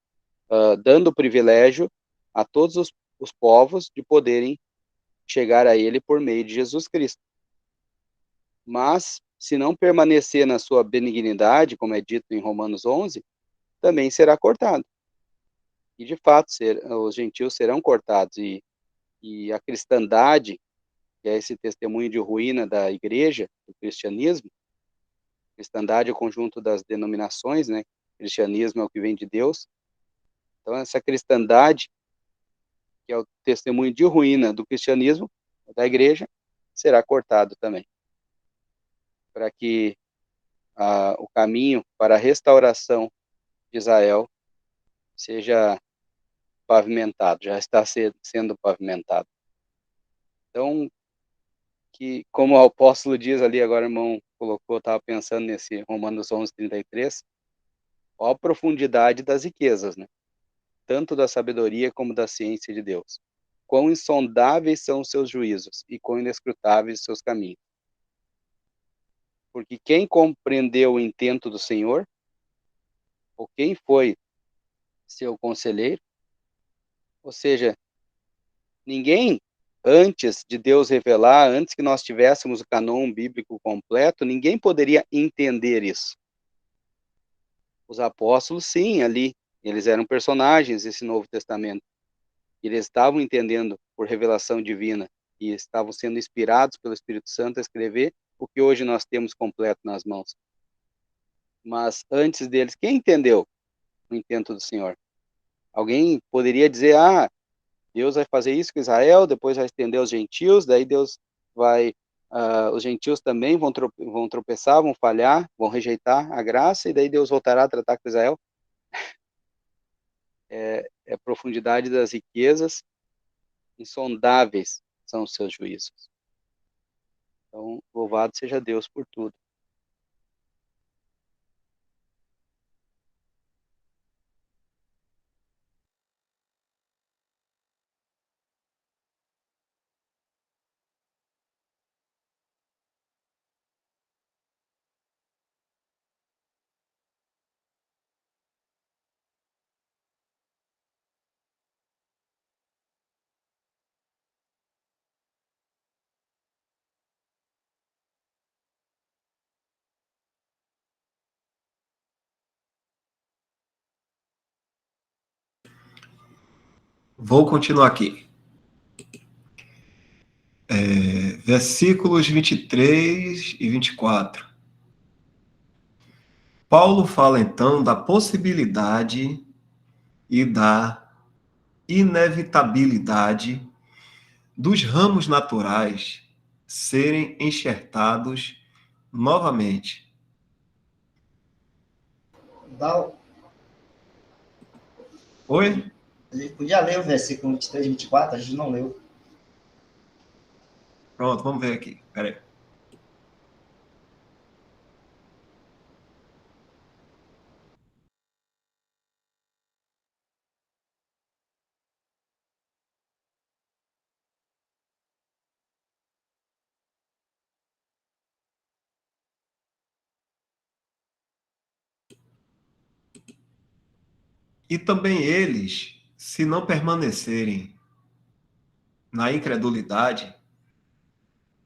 dando privilégio a todos os povos de poderem chegar a ele por meio de Jesus Cristo. Mas, se não permanecer na sua benignidade, como é dito em Romanos 11, também será cortado. E, de fato, os gentios serão cortados. E a cristandade, que é esse testemunho de ruína da igreja, do cristianismo, cristandade é o conjunto das denominações, né? O cristianismo é o que vem de Deus. Então, essa cristandade, que é o testemunho de ruína do cristianismo, da igreja, será cortado também. Para que o caminho para a restauração de Israel seja pavimentado, já está sendo pavimentado. Então, que, como o apóstolo diz ali, agora o irmão colocou, estava pensando nesse Romanos 11, 33, Ó a profundidade das riquezas, né? Tanto da sabedoria como da ciência de Deus. Quão insondáveis são os seus juízos e quão inescrutáveis os seus caminhos. Porque quem compreendeu o intento do Senhor, ou quem foi seu conselheiro, ou seja, ninguém, antes de Deus revelar, antes que nós tivéssemos o cânon bíblico completo, ninguém poderia entender isso. Os apóstolos, sim, ali, eles eram personagens desse Novo Testamento. Eles estavam entendendo por revelação divina e estavam sendo inspirados pelo Espírito Santo a escrever o que hoje nós temos completo nas mãos. Mas antes deles, quem entendeu o intento do Senhor? Alguém poderia dizer, Deus vai fazer isso com Israel, depois vai estender aos gentios, daí Deus vai, os gentios também vão tropeçar, vão falhar, vão rejeitar a graça, e daí Deus voltará a tratar com Israel. É a profundidade das riquezas, insondáveis são os seus juízos. Então, louvado seja Deus por tudo. Vou continuar aqui. Versículos 23 e 24. Paulo fala então da possibilidade e da inevitabilidade dos ramos naturais serem enxertados novamente. Oi? A gente podia ler o versículo 23 e 24, a gente não leu. Pronto, vamos ver aqui. Peraí. E também eles, se não permanecerem na incredulidade,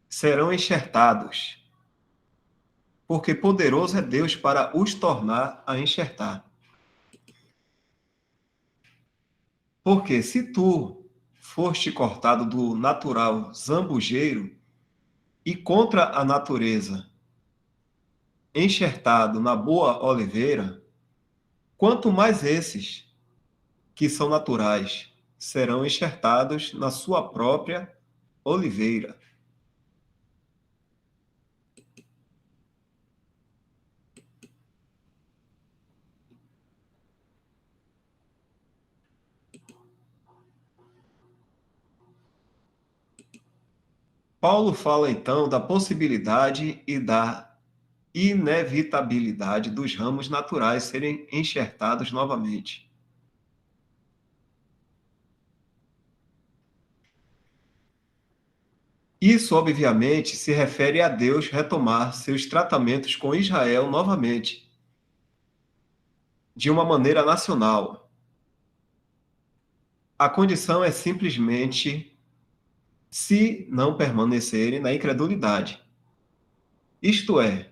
serão enxertados, porque poderoso é Deus para os tornar a enxertar. Porque se tu foste cortado do natural zambujeiro e contra a natureza enxertado na boa oliveira, quanto mais esses, que são naturais, serão enxertados na sua própria oliveira. Paulo fala então da possibilidade e da inevitabilidade dos ramos naturais serem enxertados novamente. Isso, obviamente, se refere a Deus retomar seus tratamentos com Israel novamente, de uma maneira nacional. A condição é simplesmente se não permanecerem na incredulidade. Isto é,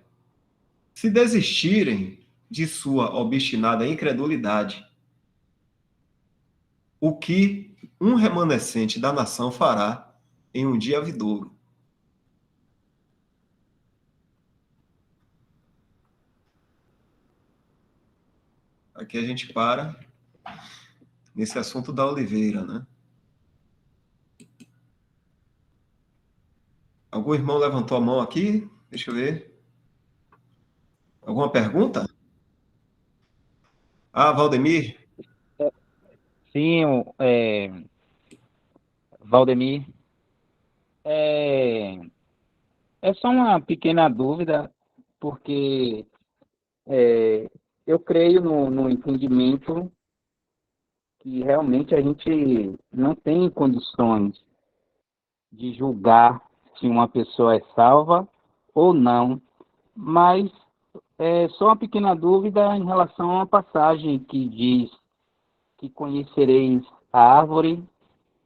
se desistirem de sua obstinada incredulidade, o que um remanescente da nação fará em um dia vindouro. Aqui a gente para nesse assunto da oliveira, né? Algum irmão levantou a mão aqui? Deixa eu ver. Alguma pergunta? Valdemir? Sim, Valdemir, é, é só uma pequena dúvida, porque é, eu creio no entendimento que realmente a gente não tem condições de julgar se uma pessoa é salva ou não, mas só uma pequena dúvida em relação a uma passagem que diz que conhecereis a árvore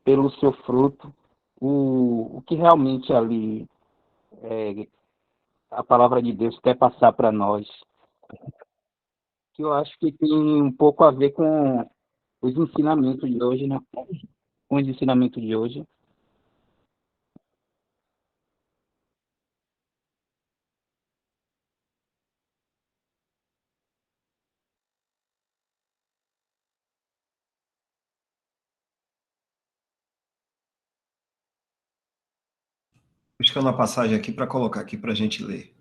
pelo seu fruto, o que realmente ali a palavra de Deus quer passar para nós, que eu acho que tem um pouco a ver com os ensinamentos de hoje, né? Com os ensinamentos de hoje. Buscando a passagem aqui para colocar aqui para a gente ler.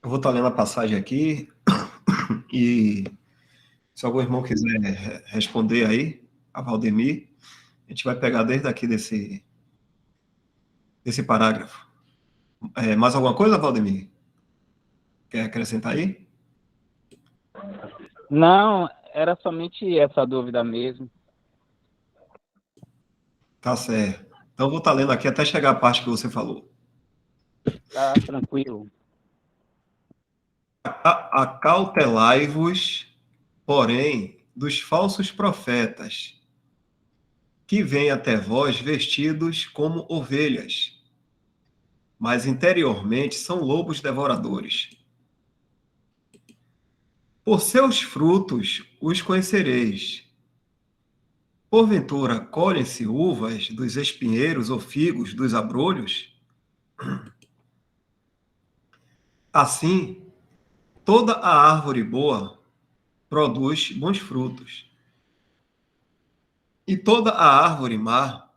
Eu vou estar lendo a passagem aqui e se algum irmão quiser responder aí, a Valdemir, a gente vai pegar desde aqui desse parágrafo. Mais alguma coisa, Valdemir? Quer acrescentar aí? Não, era somente essa dúvida mesmo. Tá certo. Então, eu vou estar lendo aqui até chegar a parte que você falou. Tá tranquilo. Acautelai-vos, porém, dos falsos profetas, que vêm até vós vestidos como ovelhas, mas interiormente são lobos devoradores. Por seus frutos os conhecereis. Porventura, colhem-se uvas dos espinheiros ou figos dos abrolhos? Assim, toda a árvore boa produz bons frutos, e toda a árvore má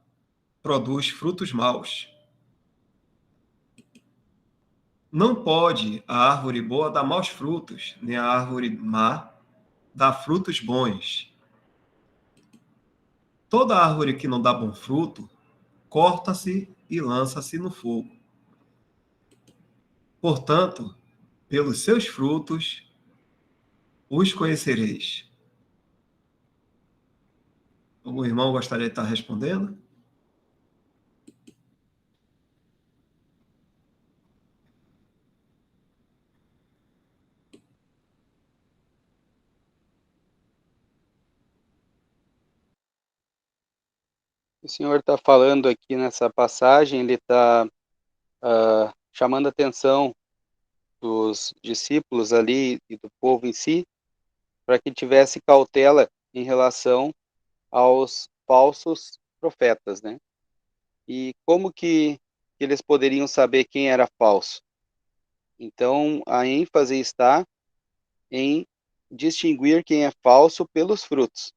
produz frutos maus. Não pode a árvore boa dar maus frutos, nem a árvore má dar frutos bons. Toda árvore que não dá bom fruto, corta-se e lança-se no fogo. Portanto, pelos seus frutos os conhecereis. O irmão gostaria de estar respondendo? O senhor está falando aqui nessa passagem, ele está chamando a atenção dos discípulos ali e do povo em si, para que tivesse cautela em relação aos falsos profetas, né? E como que eles poderiam saber quem era falso? Então, a ênfase está em distinguir quem é falso pelos frutos,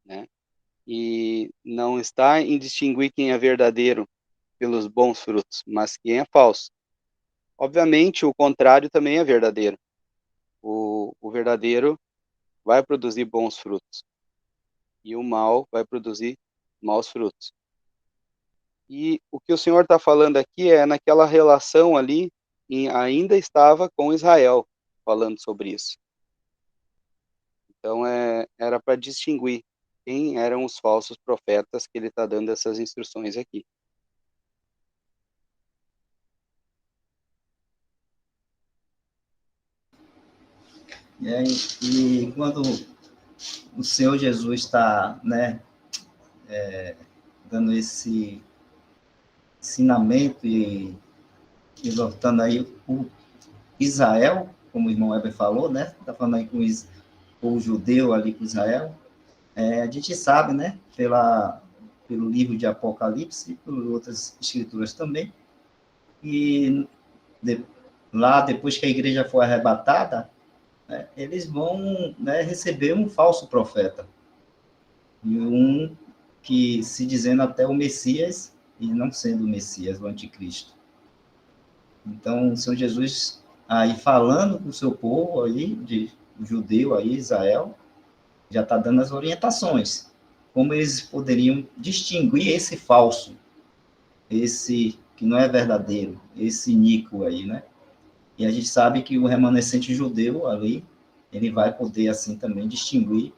né? E não está em distinguir quem é verdadeiro pelos bons frutos, mas quem é falso. Obviamente, o contrário também é verdadeiro. O verdadeiro vai produzir bons frutos e o mal vai produzir maus frutos. E o que o Senhor está falando aqui é naquela relação ali, ainda estava com Israel, falando sobre isso. Então, era para distinguir quem eram os falsos profetas que ele está dando essas instruções aqui. E quando o Senhor Jesus está, né, dando esse ensinamento e exortando aí o Israel, como o irmão Weber falou, né? Está falando aí com o judeu ali com Israel. A gente sabe, né? Pelo livro de Apocalipse e por outras escrituras também, e lá, depois que a igreja for arrebatada, né, eles vão, né, receber um falso profeta, e um que se dizendo até o Messias, e não sendo o Messias, o anticristo. Então, o Senhor Jesus, aí falando com o seu povo, aí, o judeu, aí, Israel, já está dando as orientações, como eles poderiam distinguir esse falso, esse que não é verdadeiro, esse iníquo aí, né? E a gente sabe que o remanescente judeu ali, ele vai poder, assim, também distinguir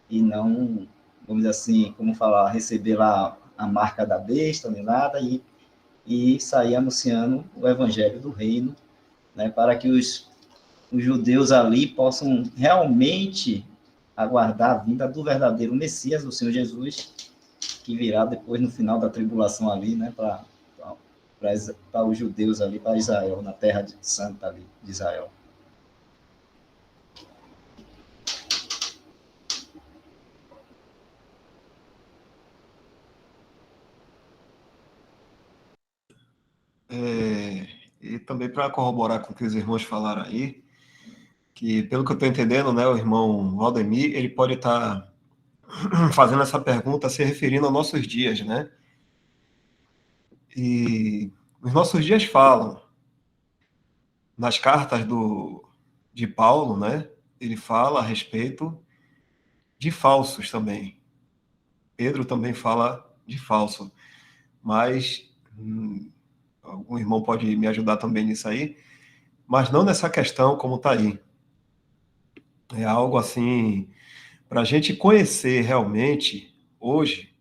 e não, vamos dizer assim, como falar, receber lá a marca da besta, nem nada, e sair anunciando o evangelho do reino, né, para que os judeus ali possam realmente aguardar a vinda do verdadeiro Messias, do Senhor Jesus, que virá depois no final da tribulação ali, né, para os judeus ali, para Israel, na terra santa ali de Israel. E também para corroborar com o que os irmãos falaram aí, que pelo que eu estou entendendo, né, o irmão Valdemir, ele pode estar fazendo essa pergunta se referindo aos nossos dias, né? E os nossos dias falam, nas cartas de Paulo, né? Ele fala a respeito de falsos também. Pedro também fala de falso, mas algum irmão pode me ajudar também nisso aí, mas não nessa questão como está aí. É algo assim, para a gente conhecer realmente, hoje,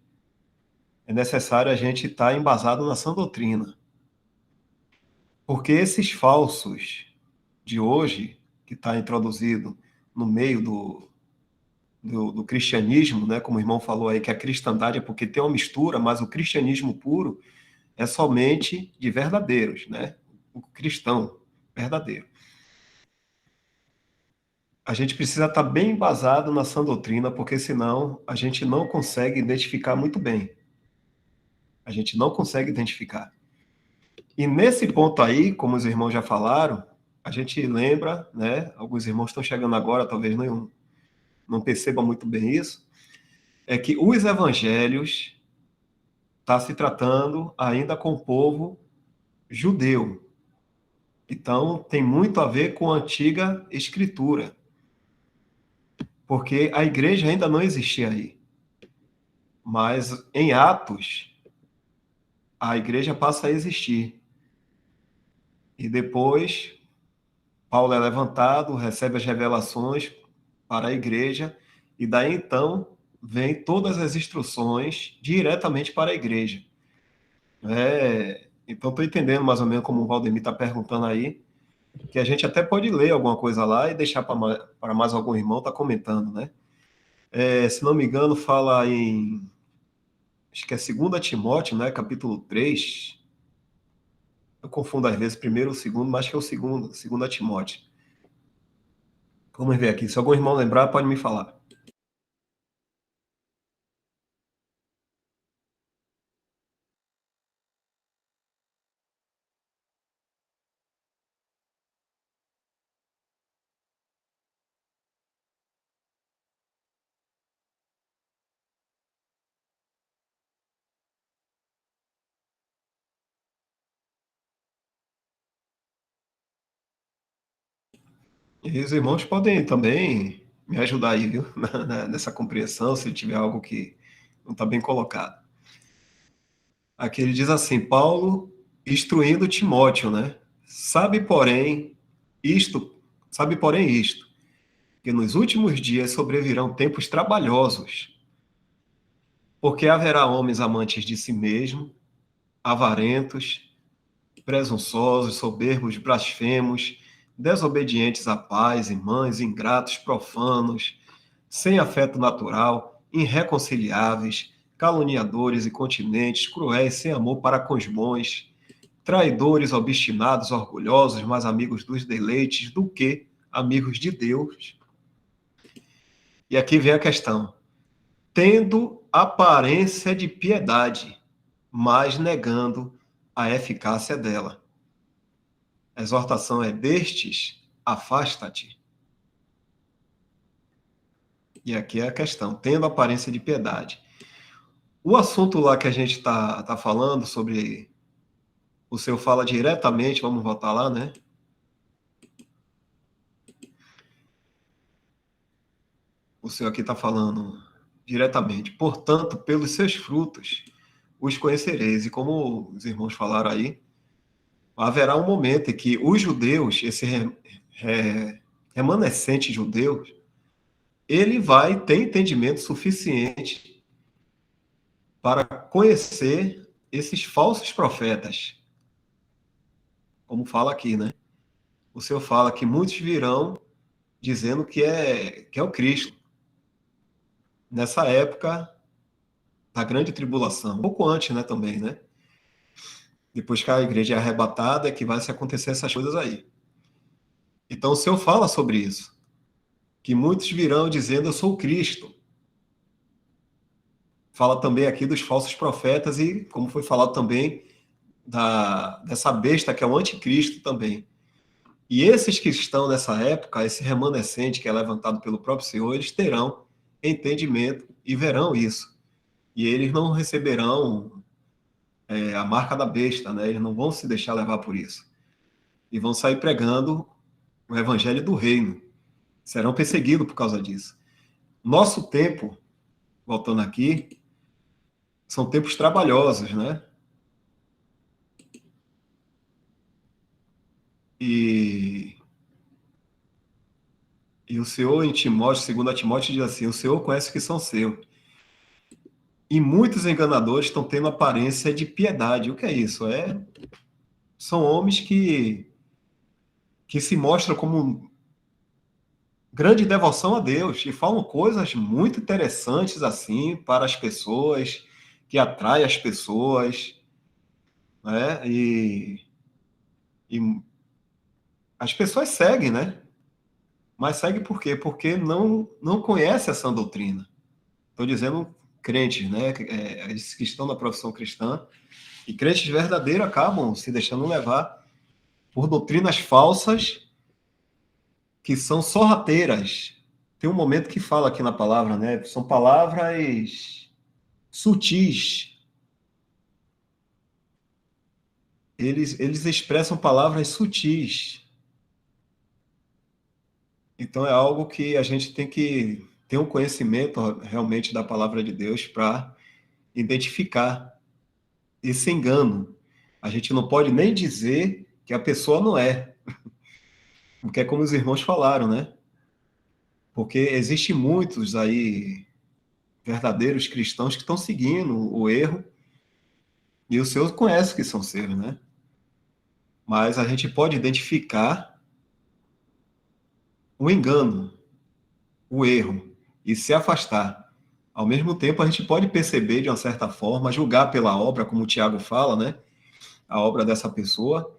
é necessário a gente estar embasado na sã doutrina. Porque esses falsos de hoje, que está introduzido no meio do cristianismo, né? Como o irmão falou aí, que a cristandade é porque tem uma mistura, mas o cristianismo puro é somente de verdadeiros, né? O cristão verdadeiro. A gente precisa estar bem embasado na sã doutrina, porque senão a gente não consegue identificar muito bem. A gente não consegue identificar. E nesse ponto aí, como os irmãos já falaram, a gente lembra, né? Alguns irmãos estão chegando agora, talvez não percebam muito bem isso, é que os evangelhos está se tratando ainda com o povo judeu. Então, tem muito a ver com a antiga escritura, porque a igreja ainda não existia aí. Mas em Atos, a igreja passa a existir. E depois, Paulo é levantado, recebe as revelações para a igreja, e daí então vem todas as instruções diretamente para a igreja. Então, estou entendendo mais ou menos como o Valdemir está perguntando aí, que a gente até pode ler alguma coisa lá e deixar para mais algum irmão estar comentando, né? Se não me engano, fala em, acho que é 2 Timóteo, né? Capítulo 3. Eu confundo às vezes primeiro ou segundo, mas acho que é o segundo, 2 Timóteo. Vamos ver aqui, se algum irmão lembrar, pode me falar. E os irmãos podem também me ajudar aí, viu? Nessa compreensão, se tiver algo que não está bem colocado. Aqui ele diz assim, Paulo instruindo Timóteo, né? Sabe, porém isto, que nos últimos dias sobrevirão tempos trabalhosos, porque haverá homens amantes de si mesmo, avarentos, presunçosos, soberbos, blasfemos, desobedientes a pais e mães, ingratos, profanos, sem afeto natural, irreconciliáveis, caluniadores, incontinentes, cruéis, sem amor para com os bons, traidores, obstinados, orgulhosos, mais amigos dos deleites do que amigos de Deus. E aqui vem a questão. Tendo aparência de piedade, mas negando a eficácia dela. A exortação é: destes, afasta-te. E aqui é a questão, tendo aparência de piedade. O assunto lá que a gente tá falando sobre, o Senhor fala diretamente, vamos voltar lá, né? O Senhor aqui está falando diretamente. Portanto, pelos seus frutos os conhecereis. E como os irmãos falaram aí, haverá um momento em que os judeus, esse remanescente judeu, ele vai ter entendimento suficiente para conhecer esses falsos profetas. Como fala aqui, né? O Senhor fala que muitos virão dizendo que é o Cristo. Nessa época da grande tribulação, um pouco antes, né, também, né? Depois que a igreja é arrebatada, é que vai se acontecer essas coisas aí. Então o Senhor fala sobre isso, que muitos virão dizendo: eu sou Cristo. Fala também aqui dos falsos profetas e, como foi falado também, dessa besta que é o anticristo também. E esses que estão nessa época, esse remanescente que é levantado pelo próprio Senhor, eles terão entendimento e verão isso. E eles não receberão a marca da besta, né? Eles não vão se deixar levar por isso. E vão sair pregando o evangelho do reino. Serão perseguidos por causa disso. Nosso tempo, voltando aqui, são tempos trabalhosos, né? E o Senhor em Timóteo, segundo a Timóteo, diz assim: o Senhor conhece que são seus. E muitos enganadores estão tendo aparência de piedade. O que é isso? São homens que se mostram como grande devoção a Deus e falam coisas muito interessantes assim para as pessoas, que atraem as pessoas, né? E as pessoas seguem, né? Mas segue por quê? Porque não conhece essa doutrina. Estou dizendo crentes, né? Esses que estão na profissão cristã. E crentes verdadeiros acabam se deixando levar por doutrinas falsas que são sorrateiras. Tem um momento que fala aqui na palavra, né? São palavras sutis. Eles expressam palavras sutis. Então é algo que a gente tem que ter um conhecimento realmente da palavra de Deus para identificar esse engano. A gente não pode nem dizer que a pessoa não é, porque é como os irmãos falaram, né? Porque existem muitos aí verdadeiros cristãos que estão seguindo o erro e os seus conhecem que são seus, né? Mas a gente pode identificar o engano, o erro e se afastar. Ao mesmo tempo, a gente pode perceber, de uma certa forma, julgar pela obra, como o Tiago fala, né? A obra dessa pessoa,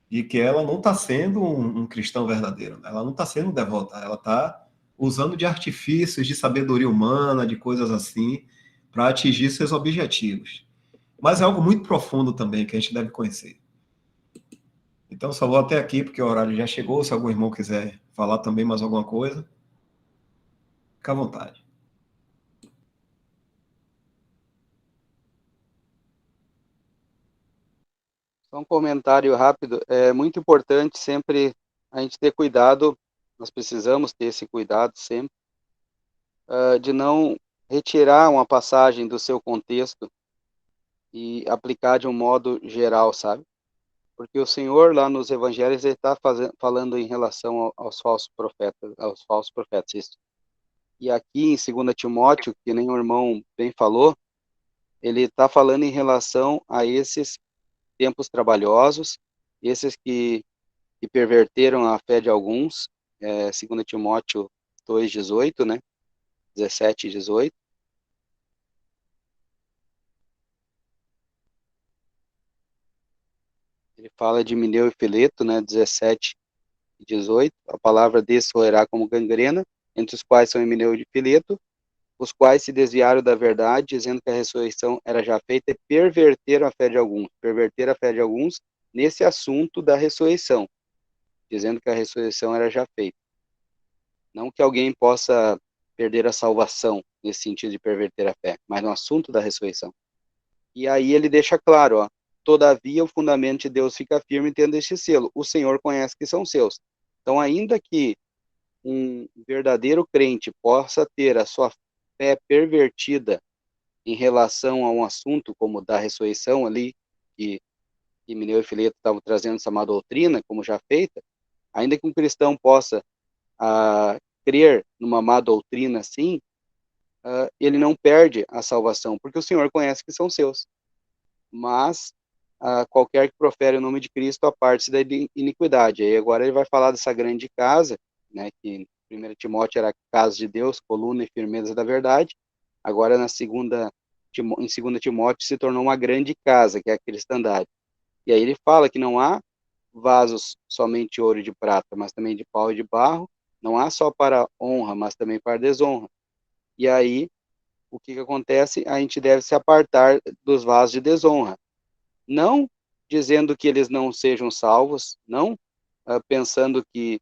e que ela não está sendo um cristão verdadeiro, ela não está sendo devota, ela está usando de artifícios, de sabedoria humana, de coisas assim, para atingir seus objetivos. Mas é algo muito profundo também, que a gente deve conhecer. Então, só vou até aqui, porque o horário já chegou. Se algum irmão quiser falar também mais alguma coisa, fica à vontade. Só um comentário rápido. É muito importante sempre a gente ter cuidado, nós precisamos ter esse cuidado sempre, de não retirar uma passagem do seu contexto e aplicar de um modo geral, sabe? Porque o Senhor lá nos evangelhos ele está falando em relação aos falsos profetas, isso. E aqui em 2 Timóteo, que nem o irmão bem falou, ele está falando em relação a esses tempos trabalhosos, esses que perverteram a fé de alguns, 2 Timóteo 2,18, né? 17 e 18. Ele fala de Mineu e Fileto, né, 17 e 18. A palavra desse roerá como gangrena, entre os quais são Emineu e Fileto, os quais se desviaram da verdade, dizendo que a ressurreição era já feita, e perverteram a fé de alguns. Perverter a fé de alguns nesse assunto da ressurreição, dizendo que a ressurreição era já feita. Não que alguém possa perder a salvação, nesse sentido de perverter a fé, mas no assunto da ressurreição. E aí ele deixa claro, ó, todavia o fundamento de Deus fica firme tendo este selo, o Senhor conhece que são seus. Então, ainda que um verdadeiro crente possa ter a sua fé pervertida em relação a um assunto como da ressurreição ali, que Mineu e Fileto estavam trazendo essa má doutrina, como já feita, ainda que um cristão possa crer numa má doutrina assim, ele não perde a salvação, porque o Senhor conhece que são seus. Mas qualquer que profere o nome de Cristo aparte-se da iniquidade. Aí agora ele vai falar dessa grande casa, né, que em 1 Timóteo era a casa de Deus, coluna e firmeza da verdade. Agora em 2 Timóteo se tornou uma grande casa, que é a cristandade. E aí ele fala que não há vasos somente de ouro e de prata, mas também de pau e de barro, não há só para honra, mas também para desonra. E aí, o que acontece? A gente deve se apartar dos vasos de desonra. Não dizendo que eles não sejam salvos, não pensando que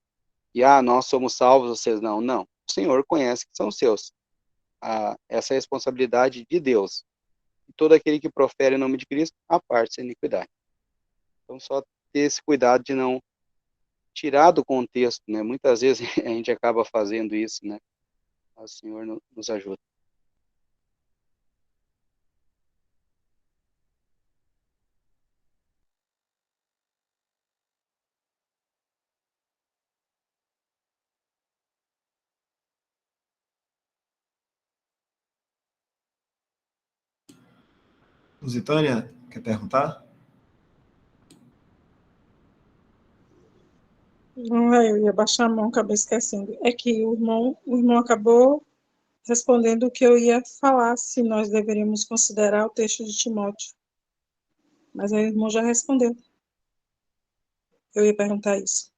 nós somos salvos, vocês não. Não. O Senhor conhece que são seus. Essa é a responsabilidade de Deus. E todo aquele que profere o nome de Cristo, aparte-se da iniquidade. Então, só ter esse cuidado de não tirar do contexto, né? Muitas vezes a gente acaba fazendo isso, né? O Senhor nos ajuda. Lusitânia, quer perguntar? Não, eu ia baixar a mão, acabei esquecendo. É que o irmão acabou respondendo o que eu ia falar, se nós deveríamos considerar o texto de Timóteo. Mas aí o irmão já respondeu. Eu ia perguntar isso.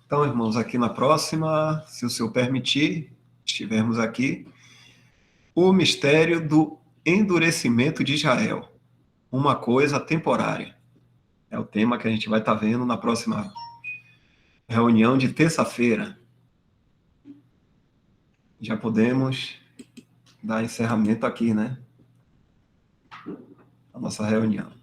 Então, irmãos, aqui na próxima, se o Senhor permitir, estivermos aqui, o mistério do endurecimento de Israel, uma coisa temporária. É o tema que a gente vai estar vendo na próxima reunião de terça-feira. Já podemos dar encerramento aqui, né? A nossa reunião.